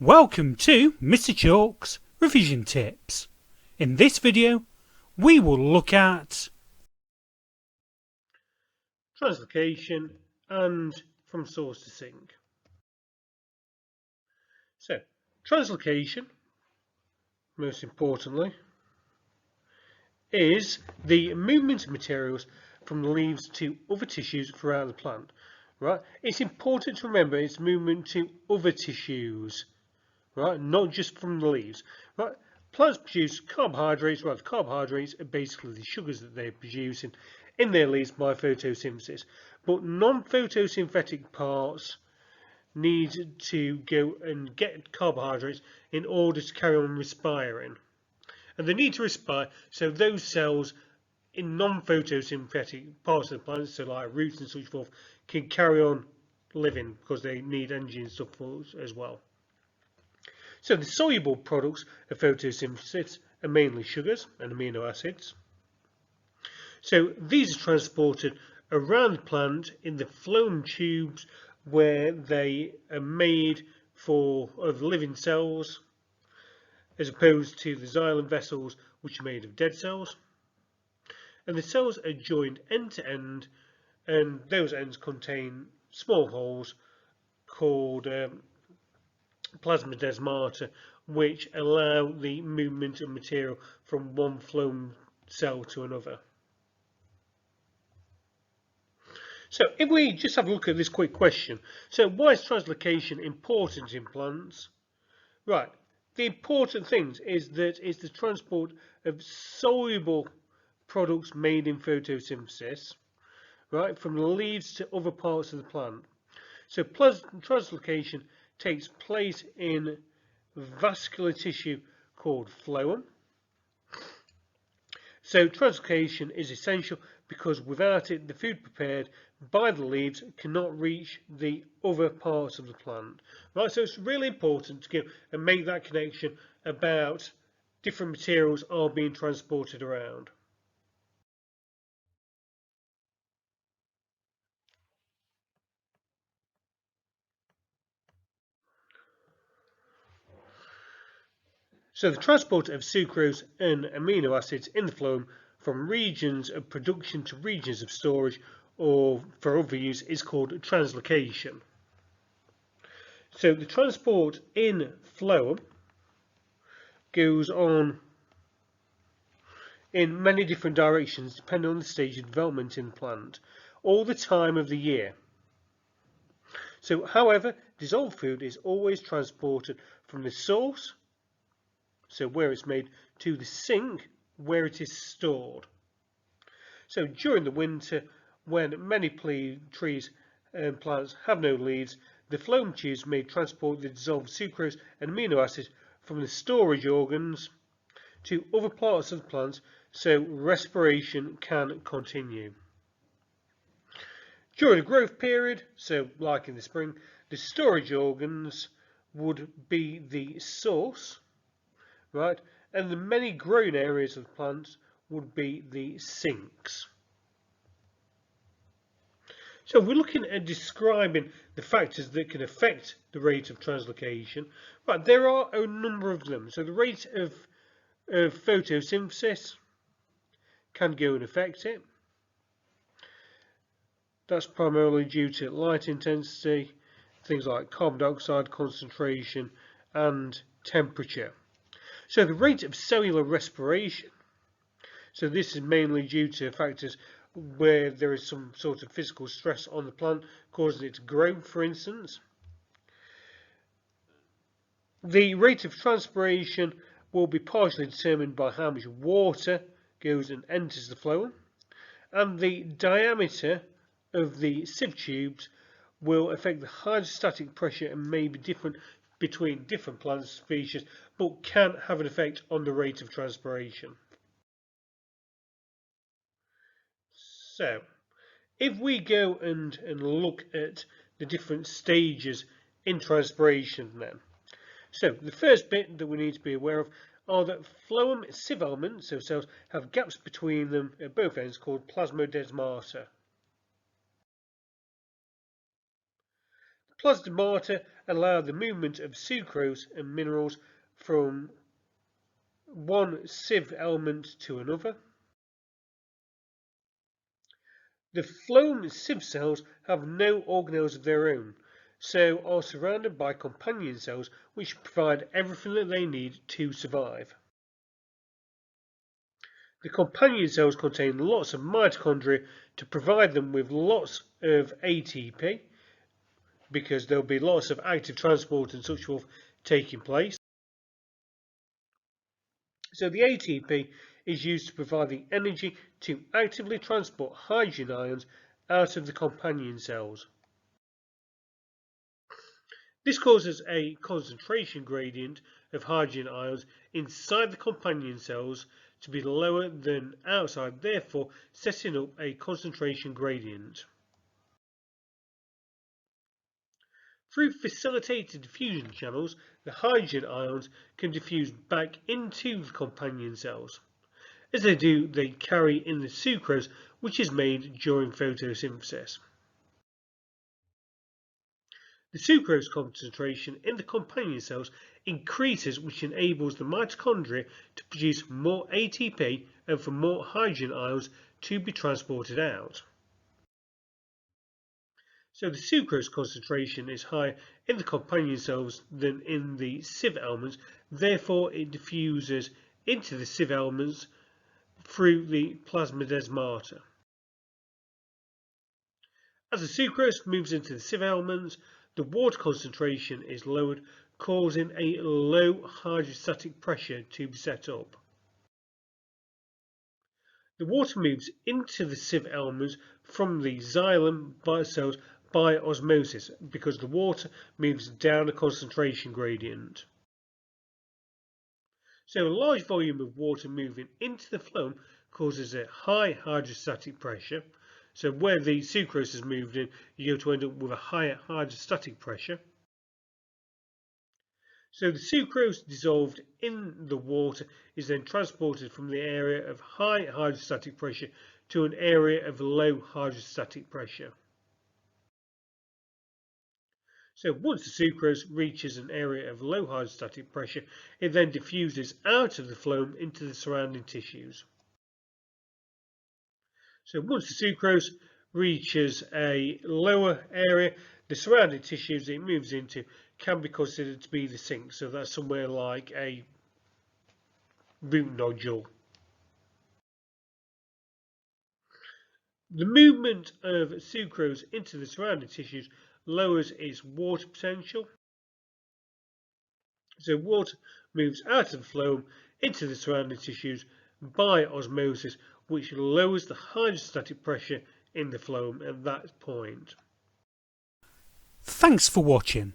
Welcome to Mr. Chalk's Revision Tips. In this video, we will look at translocation and from source to sink. So, translocation, most importantly, is the movement of materials from the leaves to other tissues throughout the plant. Right? It's important to remember it's movement to other tissues, right? Not just from the leaves. Right? Plants produce carbohydrates. Well, the carbohydrates are basically the sugars that they're producing in their leaves by photosynthesis. But non-photosynthetic parts need to go and get carbohydrates in order to carry on respiring. And they need to respire so those cells in non-photosynthetic parts of the plant, so like roots and such forth, can carry on living because they need energy and stuff as well. So the soluble products of photosynthesis are mainly sugars and amino acids. So these are transported around the plant in the phloem tubes where they are made of living cells, as opposed to the xylem vessels which are made of dead cells. And the cells are joined end to end, and those ends contain small holes called plasmodesmata, which allow the movement of material from one phloem cell to another. So if we just have a look at this quick question, so why is translocation important in plants? Right, the important thing is that it's the transport of soluble products made in photosynthesis, right, from the leaves to other parts of the plant. So translocation takes place in vascular tissue called phloem. So translocation is essential because without it, the food prepared by the leaves cannot reach the other parts of the plant. Right, so it's really important to go and make that connection about different materials are being transported around. So the transport of sucrose and amino acids in the phloem from regions of production to regions of storage or for other use is called translocation. So the transport in phloem goes on in many different directions depending on the stage of development in the plant or the time of the year. So however, dissolved food is always transported from the source, so where it's made, to the sink where it is stored. So during the winter, when many trees and plants have no leaves, the phloem tubes may transport the dissolved sucrose and amino acids from the storage organs to other parts of the plant so respiration can continue. During the growth period, so like in the spring, the storage organs would be the source, right, and the many growing areas of the plants would be the sinks. So we're looking at describing the factors that can affect the rate of translocation. Right, there are a number of them. So the rate of photosynthesis can go and affect it. That's primarily due to light intensity, things like carbon dioxide concentration and temperature. So the rate of cellular respiration, so this is mainly due to factors where there is some sort of physical stress on the plant causing it to grow, for instance. The rate of transpiration will be partially determined by how much water goes and enters the phloem, and the diameter of the sieve tubes will affect the hydrostatic pressure and may be different between different plant species, but can have an effect on the rate of transpiration. So, if we go and look at the different stages in transpiration then. So, the first bit that we need to be aware of are that phloem sieve elements, so cells, have gaps between them at both ends called plasmodesmata. Plasmata allow the movement of sucrose and minerals from one sieve element to another. The phloem sieve cells have no organelles of their own, so are surrounded by companion cells which provide everything that they need to survive. The companion cells contain lots of mitochondria to provide them with lots of ATP, because there will be lots of active transport and such forth taking place. So the ATP is used to provide the energy to actively transport hydrogen ions out of the companion cells. This causes a concentration gradient of hydrogen ions inside the companion cells to be lower than outside, therefore setting up a concentration gradient. Through facilitated diffusion channels, the hydrogen ions can diffuse back into the companion cells. As they do, they carry in the sucrose which is made during photosynthesis. The sucrose concentration in the companion cells increases, which enables the mitochondria to produce more ATP and for more hydrogen ions to be transported out. So the sucrose concentration is higher in the companion cells than in the sieve elements, therefore it diffuses into the sieve elements through the plasmodesmata. As the sucrose moves into the sieve elements, the water concentration is lowered, causing a low hydrostatic pressure to be set up. The water moves into the sieve elements from the xylem cells by osmosis, because the water moves down a concentration gradient. So a large volume of water moving into the phloem causes a high hydrostatic pressure. So where the sucrose is moved in, you're going to end up with a higher hydrostatic pressure. So the sucrose dissolved in the water is then transported from the area of high hydrostatic pressure to an area of low hydrostatic pressure. So once the sucrose reaches an area of low hydrostatic pressure, it then diffuses out of the phloem into the surrounding tissues. So once the sucrose reaches a lower area, the surrounding tissues it moves into can be considered to be the sink. So that's somewhere like a root nodule. The movement of sucrose into the surrounding tissues lowers its water potential. So water moves out of the phloem into the surrounding tissues by osmosis, which lowers the hydrostatic pressure in the phloem at that point. Thanks for watching.